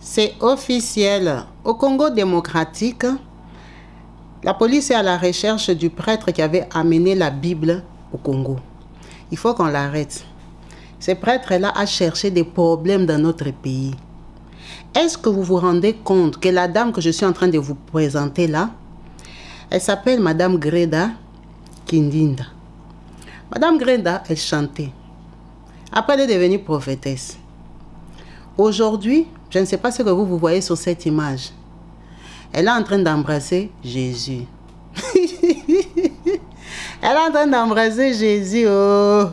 C'est officiel. Au Congo démocratique, la police est à la recherche du prêtre qui avait amené la Bible au Congo. Il faut qu'on l'arrête. Ce prêtre-là a cherché des problèmes dans notre pays. Est-ce que vous vous rendez compte que la dame que je suis en train de vous présenter là, elle s'appelle Madame Greda Kindinda. Madame Greda, elle chantait. Après, elle est devenue prophétesse. Aujourd'hui, je ne sais pas ce que vous voyez sur cette image. Elle est en train d'embrasser Jésus. Elle est en train d'embrasser Jésus. Oh.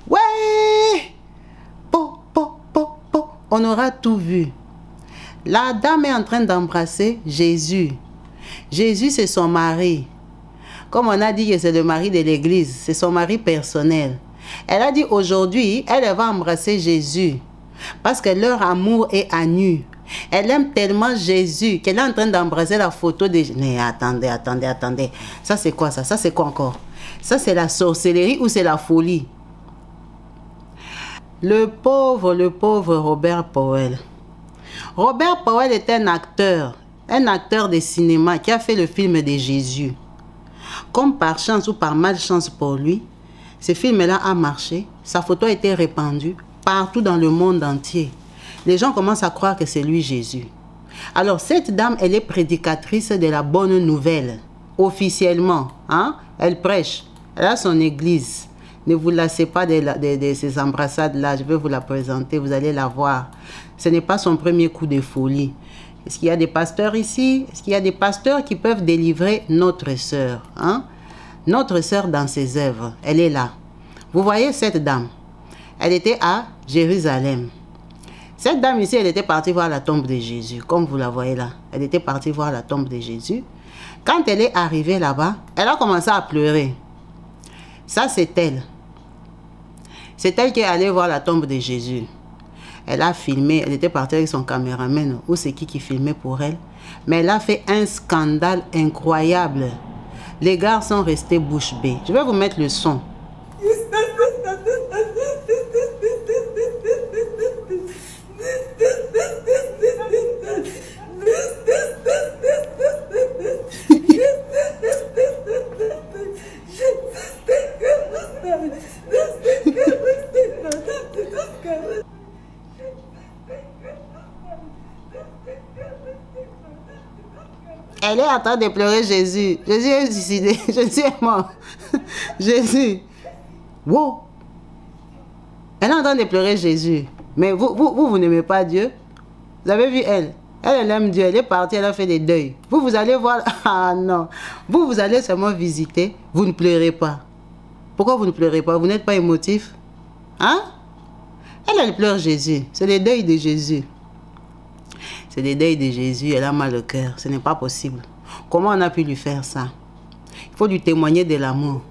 Ouais! Po, po, po, po. On aura tout vu. La dame est en train d'embrasser Jésus. Jésus, c'est son mari. Comme on a dit que c'est le mari de l'église, c'est son mari personnel. Elle a dit aujourd'hui, elle va embrasser Jésus. Parce que leur amour est à nu. Elle aime tellement Jésus qu'elle est en train d'embrasser la photo de... Mais attendez. Ça c'est quoi ça? Ça c'est quoi encore? Ça c'est la sorcellerie ou c'est la folie? Le pauvre Robert Powell. Robert Powell est un acteur de cinéma qui a fait le film de Jésus. Comme par chance ou par malchance pour lui, ce film-là a marché, sa photo a été répandue partout dans le monde entier. Les gens commencent à croire que c'est lui Jésus. Alors cette dame, elle est prédicatrice de la bonne nouvelle, officiellement. Hein? Elle prêche, elle a son église. Ne vous lassez pas de ces embrassades-là, je vais vous la présenter, vous allez la voir. Ce n'est pas son premier coup de folie. Est-ce qu'il y a des pasteurs ici? Est-ce qu'il y a des pasteurs qui peuvent délivrer notre sœur? Hein? Notre sœur dans ses œuvres, elle est là. Vous voyez cette dame? Elle était à Jérusalem. Cette dame ici, elle était partie voir la tombe de Jésus, comme vous la voyez là. Elle était partie voir la tombe de Jésus. Quand elle est arrivée là-bas, elle a commencé à pleurer. Ça, c'est elle. C'est elle qui est allée voir la tombe de Jésus. Elle a filmé, elle était partie avec son caméraman, ou c'est qui filmait pour elle. Mais elle a fait un scandale incroyable. Les gars sont restés bouche bée. Je vais vous mettre le son. Elle est en train de pleurer Jésus. Jésus est suicidé. Jésus est mort. Jésus. Wow. Elle est en train de pleurer Jésus. Mais vous n'aimez pas Dieu. Vous avez vu elle? Elle aime Dieu. Elle est partie, elle a fait des deuils. Vous allez voir. Ah non. Vous allez seulement visiter. Vous ne pleurez pas. Pourquoi vous ne pleurez pas? Vous n'êtes pas émotif? Hein? Elle pleure Jésus. C'est le deuil de Jésus. C'est le deuil de Jésus. Elle a mal au cœur. Ce n'est pas possible. Comment on a pu lui faire ça? Il faut lui témoigner de l'amour.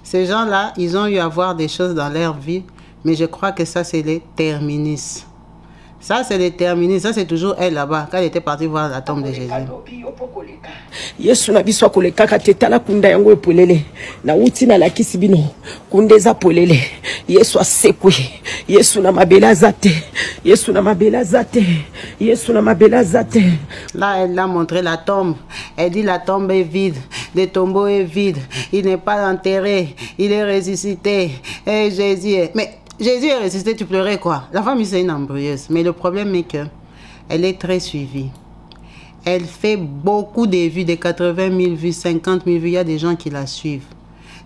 Ces gens-là, ils ont eu à voir des choses dans leur vie, mais je crois que ça, c'est les terminus. Ça, c'est les terminus. Ça, c'est toujours elle là-bas, quand elle était partie voir la tombe de Jésus. Yesu na biso koleka katetala kunda yango epolele na uti na la kisibino kundeza polele Yesu asekwe Yesu na mabela zate Yesu na mabela zate Yesu na mabela zate. Là elle a montré la tombe. Elle dit la tombe est vide, le tombeau est vide, il n'est pas enterré, il est ressuscité. Et Jésus est... Mais Jésus est ressuscité, tu pleurais quoi? La femme c'est une embrouilleuse, mais le problème est que elle est très suivie. Elle fait beaucoup de vues, de 80 000 vues, 50 000 vues. Il y a des gens qui la suivent.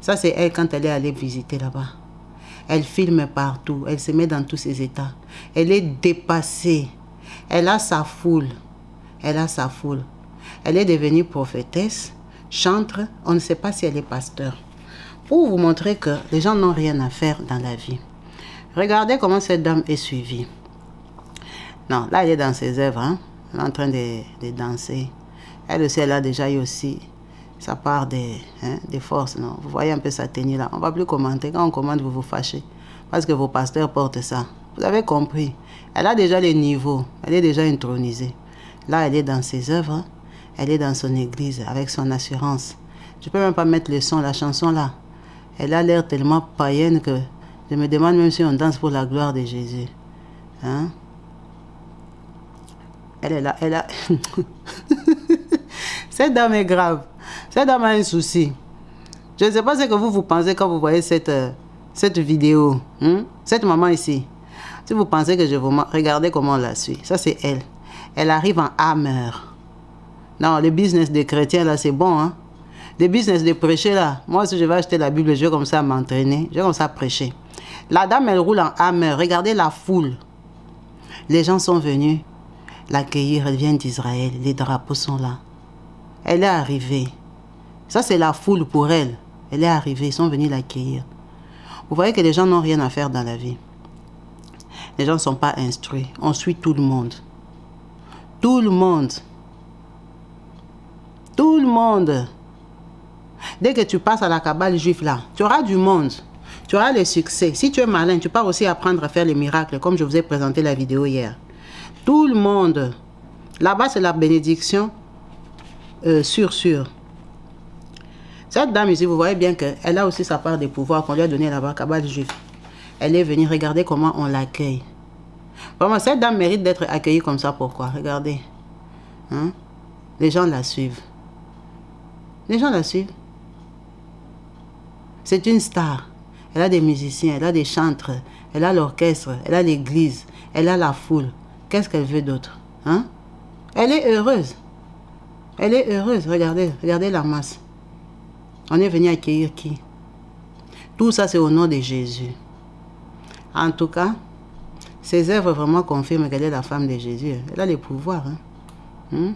Ça, c'est elle quand elle est allée visiter là-bas. Elle filme partout. Elle se met dans tous ses états. Elle est dépassée. Elle a sa foule. Elle a sa foule. Elle est devenue prophétesse, chantre. On ne sait pas si elle est pasteur. Pour vous montrer que les gens n'ont rien à faire dans la vie. Regardez comment cette dame est suivie. Non, là, elle est dans ses œuvres, hein. Elle est en train de danser. Elle aussi, elle a déjà eu aussi sa part des forces. Vous voyez un peu sa tenue là. On ne va plus commenter. Quand on commente, vous vous fâchez. Parce que vos pasteurs portent ça. Vous avez compris. Elle a déjà les niveaux. Elle est déjà intronisée. Là, elle est dans ses œuvres. Elle est dans son église avec son assurance. Je ne peux même pas mettre le son, la chanson là. Elle a l'air tellement païenne que je me demande même si on danse pour la gloire de Jésus. Hein? Elle est là. Elle a... Cette dame est grave. Cette dame a un souci. Je ne sais pas ce que vous pensez quand vous voyez cette vidéo. Hein? Cette maman ici. Si vous pensez que je vous... Regardez comment on la suit. Ça, c'est elle. Elle arrive en hammer. Non, le business des chrétiens, là, c'est bon. Hein? Le business de prêcher, là. Moi, si je vais acheter la Bible, je vais comme ça m'entraîner. Je vais comme ça prêcher. La dame, elle roule en hammer. Regardez la foule. Les gens sont venus l'accueillir. Elle vient d'Israël. Les drapeaux sont là. Elle est arrivée. Ça, c'est la foule pour elle. Elle est arrivée. Ils sont venus l'accueillir. Vous voyez que les gens n'ont rien à faire dans la vie. Les gens ne sont pas instruits. On suit tout le monde. Tout le monde. Tout le monde. Dès que tu passes à la cabale juive là, tu auras du monde. Tu auras le succès. Si tu es malin, tu pars aussi apprendre à faire les miracles, comme je vous ai présenté la vidéo hier. Tout le monde. Là-bas, c'est la bénédiction sûr. Cette dame ici, vous voyez bien qu'elle a aussi sa part de pouvoir qu'on lui a donné là-bas, cabale juive. Elle est venue, regardez comment on l'accueille. Vraiment, cette dame mérite d'être accueillie comme ça. Pourquoi? Regardez. Hein? Les gens la suivent. Les gens la suivent. C'est une star. Elle a des musiciens, elle a des chantres, elle a l'orchestre, elle a l'église, elle a la foule. Qu'est-ce qu'elle veut d'autre? Hein? Elle est heureuse. Elle est heureuse. Regardez, regardez la masse. On est venu accueillir qui? Tout ça, c'est au nom de Jésus. En tout cas, ces œuvres vraiment confirment qu'elle est la femme de Jésus. Elle a les pouvoirs. Hein?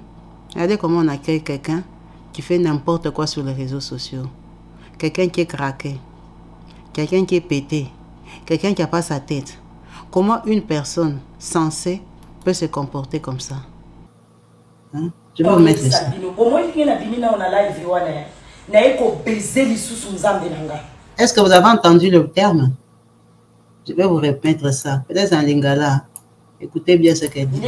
Regardez comment on accueille quelqu'un qui fait n'importe quoi sur les réseaux sociaux. Quelqu'un qui est craqué. Quelqu'un qui est pété. Quelqu'un qui n'a pas sa tête. Comment une personne sensée peut se comporter comme ça? Hein? Je vais vous mettre ça. Est-ce que vous avez entendu le terme? Je vais vous répéter ça. Peut-être en lingala. Écoutez bien ce qu'elle dit.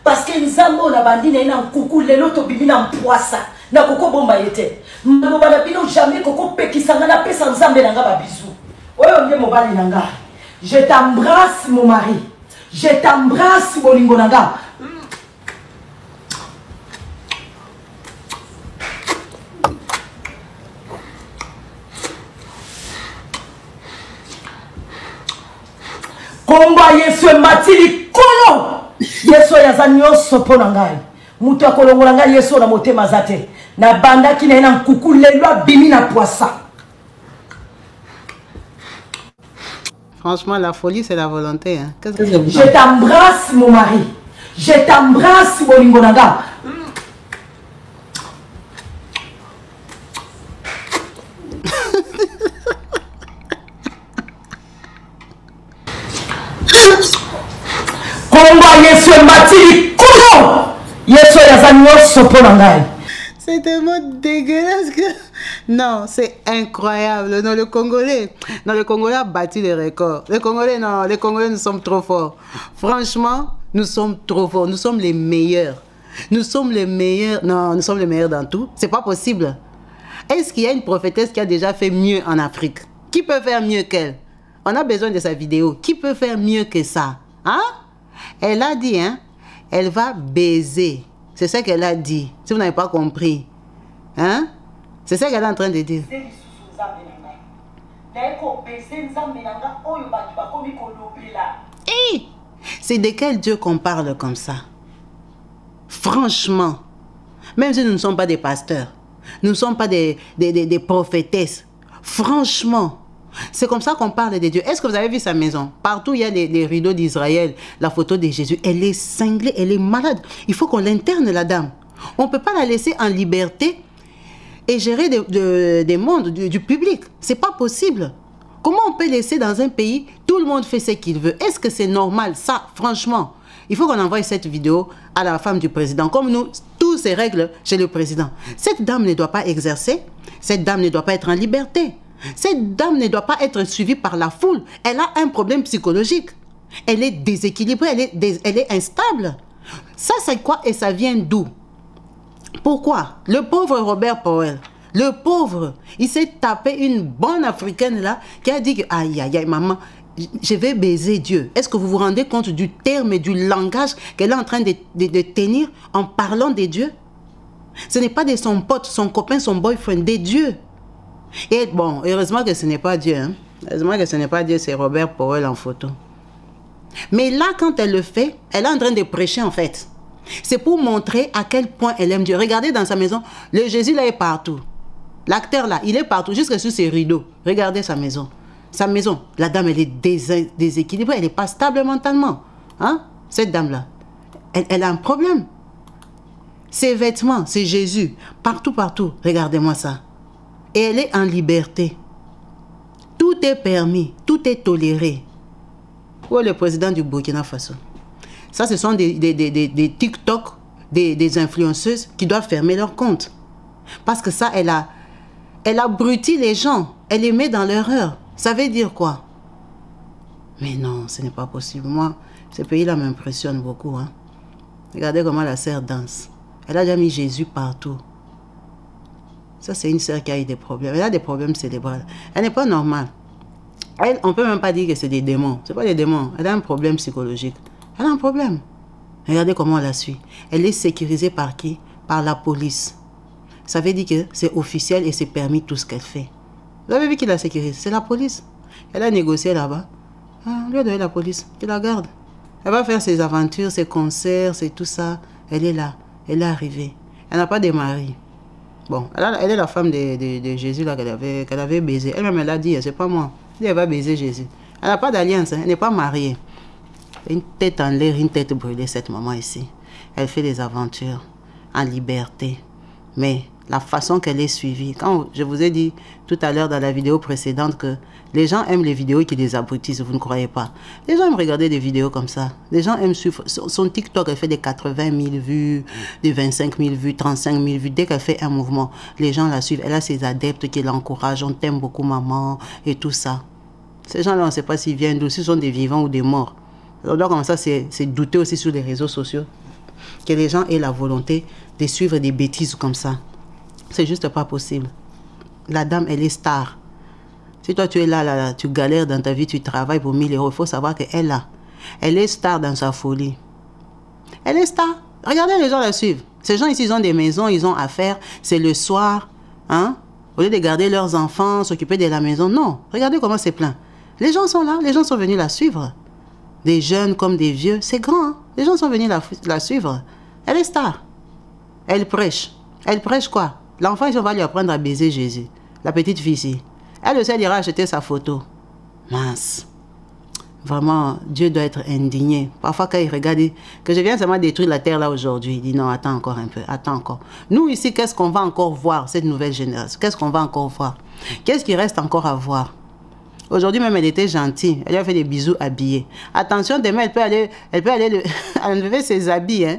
Parce que nzambe on a bandi na ina nkuku lelo to bimina mpwasa na koko bomba yete maloba na bino jamais koko pekisanga na pesa nzambe nanga ba bisou oyo ndiye mobali nanga. Je t'embrasse mon mari, je t'embrasse bolingo nanga. Komba Yesu matili kono Yesu yazanyo sopo nangai mutu akolongola ngai Yesu na motema zate na banda ki na nkuku lelo bimi na poisson. Franchement, la folie, c'est la volonté. Hein. Qu'est-ce que je t'embrasse, mon mari. Je t'embrasse, bolingo nanga. C'est tellement dégueulasse que... Non, c'est incroyable. Non, le Congolais a battu les records. Les Congolais, nous sommes trop forts. Franchement, nous sommes trop forts. Nous sommes les meilleurs. Nous sommes les meilleurs. Non, nous sommes les meilleurs dans tout. C'est pas possible. Est-ce qu'il y a une prophétesse qui a déjà fait mieux en Afrique? Qui peut faire mieux qu'elle? On a besoin de sa vidéo. Qui peut faire mieux que ça? Hein? Elle a dit, hein, elle va baiser. C'est ça qu'elle a dit. Si vous n'avez pas compris. Hein? C'est ça qu'elle est en train de dire. Hey, c'est de quel Dieu qu'on parle comme ça? Franchement. Même si nous ne sommes pas des pasteurs. Nous ne sommes pas des prophétesses. Franchement. C'est comme ça qu'on parle de Dieu. Est-ce que vous avez vu sa maison? Partout, il y a les rideaux d'Israël, la photo de Jésus. Elle est cinglée, elle est malade. Il faut qu'on l'interne, la dame. On ne peut pas la laisser en liberté et gérer des mondes, du public. C'est pas possible. Comment on peut laisser dans un pays, tout le monde fait ce qu'il veut? Est-ce que c'est normal? Ça, franchement, il faut qu'on envoie cette vidéo à la femme du président. Comme nous, tout toutes ces règles chez le président. Cette dame ne doit pas exercer, cette dame ne doit pas être en liberté. Cette dame ne doit pas être suivie par la foule. Elle a un problème psychologique. Elle est déséquilibrée, elle est instable. Ça, c'est quoi et ça vient d'où? Pourquoi? Le pauvre Robert Powell, le pauvre, il s'est tapé une bonne africaine là qui a dit que, aïe, aïe, aïe, maman, je vais baiser Dieu. Est-ce que vous vous rendez compte du terme et du langage qu'elle est en train de tenir en parlant des dieux? Ce n'est pas de son pote, son copain, son boyfriend, des dieux. Et bon, heureusement que ce n'est pas Dieu. Hein? Heureusement que ce n'est pas Dieu, c'est Robert Powell en photo. Mais là, quand elle le fait, elle est en train de prêcher en fait. C'est pour montrer à quel point elle aime Dieu. Regardez dans sa maison, le Jésus là est partout. L'acteur là, il est partout, jusque sur ses rideaux. Regardez sa maison. Sa maison, la dame, elle est déséquilibrée, elle n'est pas stable mentalement. Hein? Cette dame-là, elle a un problème. Ses vêtements, c'est Jésus. Partout, partout. Regardez-moi ça. Et elle est en liberté. Tout est permis, tout est toléré. Où est le président du Burkina Faso? Ça, ce sont des TikTok, des influenceuses qui doivent fermer leur compte. Parce que ça, elle abrutit les gens. Elle les met dans l'erreur. Ça veut dire quoi? Mais non, ce n'est pas possible. Moi, ce pays-là m'impressionne beaucoup. Hein. Regardez comment la sœur danse. Elle a déjà mis Jésus partout. Ça, c'est une sœur qui a eu des problèmes. Elle a des problèmes cérébraux. Elle n'est pas normale. Elle, on ne peut même pas dire que c'est des démons. Ce n'est pas des démons. Elle a un problème psychologique. Elle a un problème. Regardez comment elle la suit. Elle est sécurisée par qui? Par la police. Ça veut dire que c'est officiel et c'est permis tout ce qu'elle fait. Vous avez vu qui la sécurise? C'est la police. Elle a négocié là-bas. On lui a donné la police. Qui la garde. Elle va faire ses aventures, ses concerts, c'est tout ça. Elle est là. Elle est arrivée. Elle n'a pas de mari. Bon, elle est la femme de Jésus là qu'elle avait baisé. Elle-même, elle a dit, c'est pas moi. Elle dit, elle va baiser Jésus. Elle n'a pas d'alliance, hein. Elle n'est pas mariée. Une tête en l'air, une tête brûlée, cette maman ici. Elle fait des aventures en liberté. Mais la façon qu'elle est suivie, quand je vous ai dit tout à l'heure dans la vidéo précédente que les gens aiment les vidéos qui les abrutissent, vous ne croyez pas. Les gens aiment regarder des vidéos comme ça. Les gens aiment suivre. Son TikTok, elle fait des 80 000 vues, des 25 000 vues, 35 000 vues. Dès qu'elle fait un mouvement, les gens la suivent. Elle a ses adeptes qui l'encouragent. On t'aime beaucoup, maman, et tout ça. Ces gens-là, on ne sait pas s'ils viennent d'où, s'ils sont des vivants ou des morts. Donc, comme ça, c'est douter aussi sur les réseaux sociaux que les gens aient la volonté de suivre des bêtises comme ça. C'est juste pas possible. La dame, elle est star. Si toi, tu es là, tu galères dans ta vie, tu travailles pour 1000 euros, il faut savoir qu'elle là, elle est star dans sa folie. Elle est star. Regardez, les gens la suivent. Ces gens ici, ils ont des maisons, ils ont affaires. C'est le soir. Hein? Au lieu de garder leurs enfants, s'occuper de la maison. Non. Regardez comment c'est plein. Les gens sont là. Les gens sont venus la suivre. Des jeunes comme des vieux. C'est grand. Hein? Les gens sont venus la suivre. Elle est star. Elle prêche. Elle prêche quoi? L'enfant, on va lui apprendre à baiser Jésus. La petite fille ici. Elle aussi, elle ira acheter sa photo. Mince. Vraiment, Dieu doit être indigné. Parfois, quand il regarde, que je viens seulement détruire la terre là aujourd'hui, il dit non, attends encore un peu, attends encore. Nous ici, qu'est-ce qu'on va encore voir, cette nouvelle génération? Qu'est-ce qu'on va encore voir? Qu'est-ce qui reste encore à voir? Aujourd'hui même, elle était gentille. Elle lui a fait des bisous habillés. Attention, demain, elle peut aller enlever ses habits. Hein?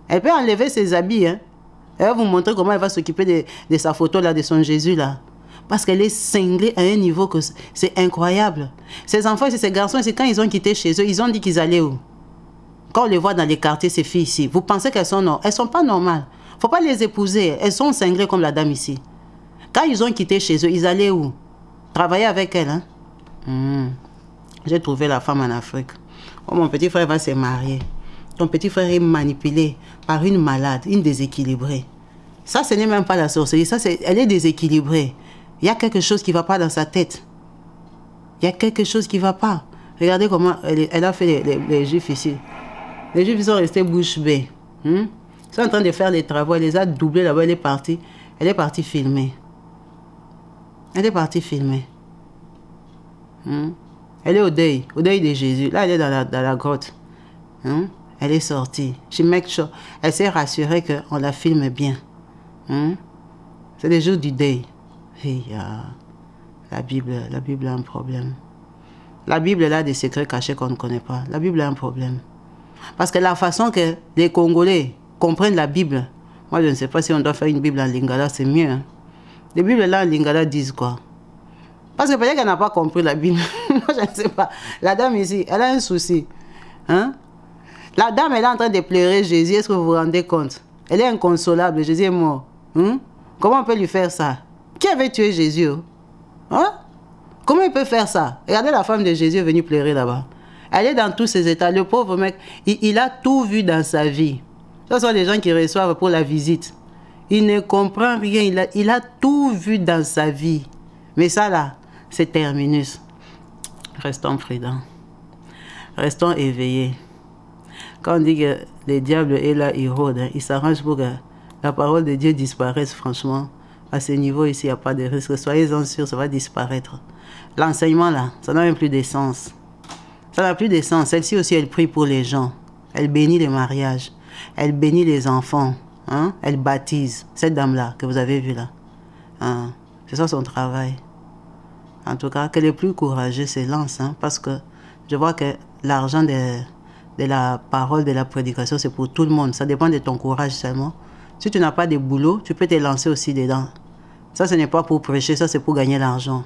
Elle peut enlever ses habits. Hein? Elle va vous montrer comment elle va s'occuper de sa photo là, de son Jésus là. Parce qu'elle est cinglée à un niveau que c'est incroyable. Ces enfants et ces garçons, c'est quand ils ont quitté chez eux, ils ont dit qu'ils allaient où? Quand on les voit dans les quartiers, ces filles ici, vous pensez qu'elles sont normales? Elles ne sont pas normales. Il ne faut pas les épouser. Elles sont cinglées comme la dame ici. Quand ils ont quitté chez eux, ils allaient où? Travailler avec elle. Hein? J'ai trouvé la femme en Afrique. Oh, mon petit frère va se marier. Ton petit frère est manipulé par une malade, une déséquilibrée. Ça, ce n'est même pas la sorcellerie. Ça, elle est déséquilibrée. Il y a quelque chose qui ne va pas dans sa tête. Il y a quelque chose qui ne va pas. Regardez comment elle a fait les juifs ici. Les juifs sont restés bouche bée. Ils sont en train de faire les travaux. Elle les a doublés là-bas. Elle est partie filmer. Elle est partie filmer. Elle est au deuil de Jésus. Là, elle est dans la grotte. Elle est sortie. Elle s'est rassurée qu'on la filme bien. C'est le jour du deuil. Hey, la Bible a un problème. La Bible a des secrets cachés qu'on ne connaît pas. La Bible a un problème. Parce que la façon que les Congolais comprennent la Bible, Moi, je ne sais pas si on doit faire une Bible en lingala, c'est mieux. Hein. Les Bibles là en lingala disent quoi? Parce que peut-être qu'elle n'a pas compris la Bible. Moi, je ne sais pas. La dame ici, elle a un souci. Hein? La dame, elle est en train de pleurer Jésus. Est-ce que vous vous rendez compte? Elle est inconsolable. Jésus est mort. Hein? Comment on peut lui faire ça? Qui avait tué Jésus? Hein? Comment il peut faire ça? Regardez la femme de Jésus est venue pleurer là-bas. Elle est dans tous ses états. Le pauvre mec, il a tout vu dans sa vie. Ce sont les gens qui reçoivent pour la visite. Il ne comprend rien. Il a tout vu dans sa vie. Mais ça là, c'est terminus. Restons prudents. Restons éveillés. Quand on dit que le diable est là, il rôde, hein, il s'arrange pour que la parole de Dieu disparaisse, franchement. À ce niveau ici, il n'y a pas de risque. Soyez-en sûrs, ça va disparaître. L'enseignement là, ça n'a même plus de sens. Ça n'a plus de sens. Celle-ci aussi, elle prie pour les gens. Elle bénit les mariages. Elle bénit les enfants. Hein? Elle baptise. Cette dame-là que vous avez vue là. Hein? C'est ça son travail. En tout cas, que les plus courageux se lancent. Hein? Parce que je vois que l'argent de la parole, de la prédication, c'est pour tout le monde. Ça dépend de ton courage seulement. Si tu n'as pas de boulot, tu peux te lancer aussi dedans. Ça, ce n'est pas pour prêcher, ça, c'est pour gagner l'argent.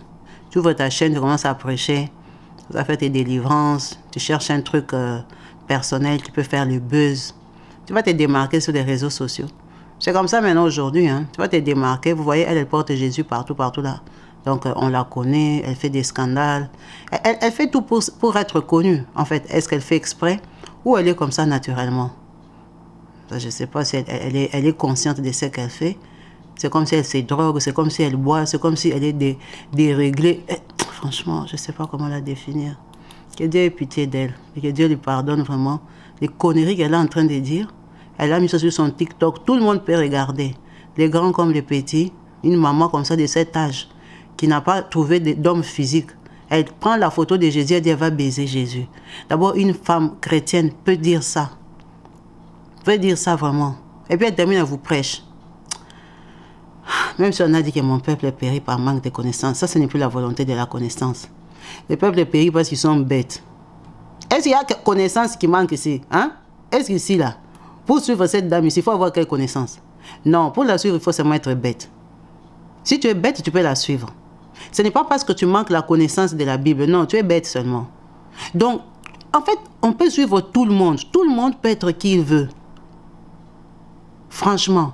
Tu ouvres ta chaîne, tu commences à prêcher, tu vas faire tes délivrances, tu cherches un truc personnel qui peut faire le buzz. Tu vas te démarquer sur les réseaux sociaux. C'est comme ça maintenant aujourd'hui. Hein. Tu vas te démarquer. Vous voyez, elle porte Jésus partout, partout là. Donc, on la connaît, elle fait des scandales. Elle fait tout pour être connue, en fait. Est-ce qu'elle fait exprès ou elle est comme ça naturellement? Je ne sais pas si elle est consciente de ce qu'elle fait. C'est comme si elle se drogue, c'est comme si elle boit, c'est comme si elle est déréglée. Franchement, je ne sais pas comment la définir. Que Dieu ait pitié d'elle et que Dieu lui pardonne vraiment les conneries qu'elle est en train de dire. Elle a mis ça sur son TikTok. Tout le monde peut regarder. Les grands comme les petits. Une maman comme ça de cet âge qui n'a pas trouvé d'homme physique. Elle prend la photo de Jésus et dit elle va baiser Jésus. D'abord, une femme chrétienne peut dire ça. Peut dire ça vraiment. Et puis elle termine, elle vous prêche. Même si on a dit que mon peuple est péri par manque de connaissances, ça ce n'est plus la volonté de la connaissance. Le peuple est péri parce qu'ils sont bêtes. Est-ce qu'il y a connaissance qui manque ici? Hein? Est-ce qu'ici là, pour suivre cette dame ici, il faut avoir quelle connaissance? Non, pour la suivre, il faut seulement être bête. Si tu es bête, tu peux la suivre. Ce n'est pas parce que tu manques la connaissance de la Bible. Non, tu es bête seulement. Donc, en fait, on peut suivre tout le monde. Tout le monde peut être qui il veut. Franchement.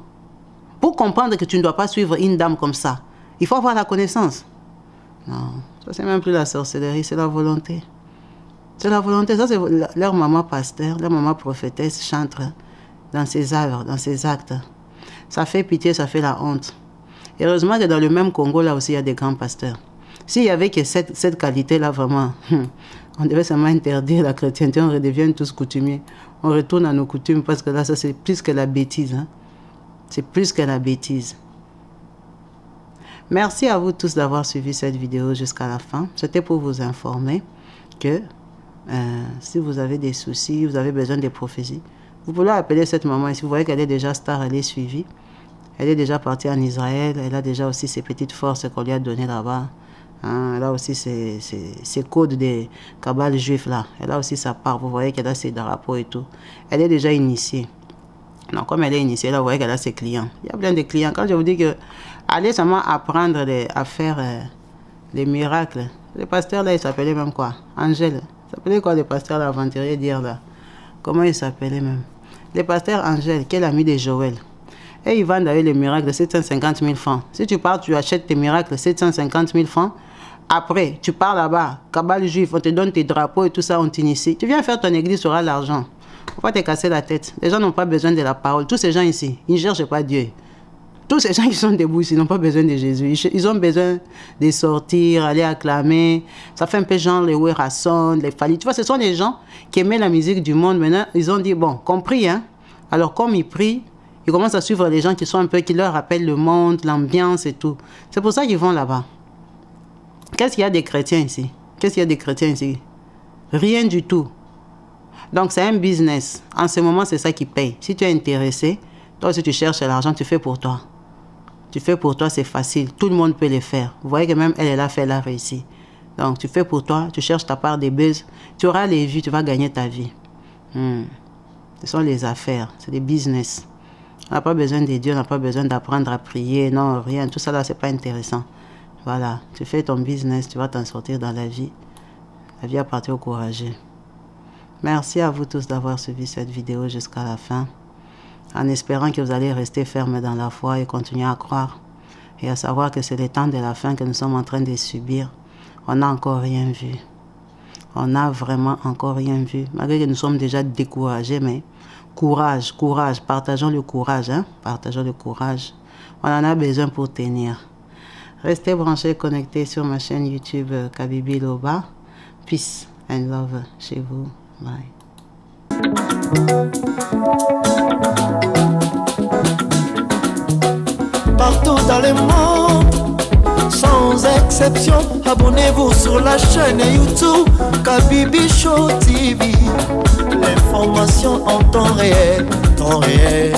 Pour comprendre que tu ne dois pas suivre une dame comme ça, il faut avoir la connaissance. Non, ça c'est même plus la sorcellerie, c'est la volonté. C'est la volonté. Ça c'est leur maman pasteur, leur maman prophétesse chante dans ses œuvres, dans ses actes. Ça fait pitié, ça fait la honte. Heureusement que dans le même Congo, là aussi, il y a des grands pasteurs. S'il y avait que cette qualité-là, vraiment, on devait seulement interdire la chrétienté, on redevient tous coutumiers. On retourne à nos coutumes parce que là, ça c'est plus que la bêtise. Hein? C'est plus que la bêtise. Merci à vous tous d'avoir suivi cette vidéo jusqu'à la fin. C'était pour vous informer que si vous avez des soucis, vous avez besoin de prophéties, vous pouvez appeler cette maman. Et si vous voyez qu'elle est déjà star, elle est suivie. Elle est déjà partie en Israël. Elle a déjà aussi ses petites forces qu'on lui a données là-bas. Hein, elle a aussi ses codes des cabales juifs là. Elle a aussi sa part. Vous voyez qu'elle a ses drapeaux et tout. Elle est déjà initiée. Non, comme elle est initiée, là, vous voyez qu'elle a ses clients. Il y a plein de clients. Quand je vous dis que allez seulement apprendre à faire les miracles. Le pasteur là, il s'appelait même quoi? Angèle. Il s'appelait quoi le pasteur l'aventurier d'hier là? Comment il s'appelait même? Le pasteur Angèle, qui est l'ami de Joël. Et ils vendent avec les miracles de 750 000 francs. Si tu pars, tu achètes tes miracles 750 000 francs. Après, tu pars là-bas, cabale juif, on te donne tes drapeaux et tout ça, on t'initie. Tu viens faire ton église, tu auras l'argent. Il ne faut pas te casser la tête. Les gens n'ont pas besoin de la parole. Tous ces gens ici, ils ne cherchent pas Dieu. Tous ces gens qui sont debout ici n'ont pas besoin de Jésus. Ils ont besoin de sortir, aller acclamer. Ça fait un peu genre les Werrason, les Fali. Tu vois, ce sont des gens qui aimaient la musique du monde. Maintenant, ils ont dit, bon, compris, hein. Alors, comme ils prient, ils commencent à suivre les gens qui sont un peu, qui leur rappellent le monde, l'ambiance et tout. C'est pour ça qu'ils vont là-bas. Qu'est-ce qu'il y a des chrétiens ici? Qu'est-ce qu'il y a des chrétiens ici? Rien du tout. Donc, c'est un business. En ce moment, c'est ça qui paye. Si tu es intéressé, toi, si tu cherches l'argent, tu fais pour toi. Tu fais pour toi, c'est facile. Tout le monde peut le faire. Vous voyez que même elle a fait, elle a réussi. Donc, tu fais pour toi, tu cherches ta part des buzz. Tu auras les vues, tu vas gagner ta vie. Ce sont les affaires, c'est des business. On n'a pas besoin de Dieu, on n'a pas besoin d'apprendre à prier, non, rien. Tout ça là, c'est pas intéressant. Voilà, tu fais ton business, tu vas t'en sortir dans la vie. La vie appartient aux courageux. Merci à vous tous d'avoir suivi cette vidéo jusqu'à la fin. En espérant que vous allez rester ferme dans la foi et continuer à croire. Et à savoir que c'est le temps de la fin que nous sommes en train de subir. On n'a encore rien vu. On n'a vraiment encore rien vu. Malgré que nous sommes déjà découragés, mais courage, courage. Partageons le courage. Hein? Partageons le courage. On en a besoin pour tenir. Restez branchés, connectés sur ma chaîne YouTube Kabibi Loba. Peace and love chez vous. Bye. Partout dans le monde, sans exception, abonnez-vous sur la chaîne YouTube Kabibi Show TV. L'information en temps réel, temps réel.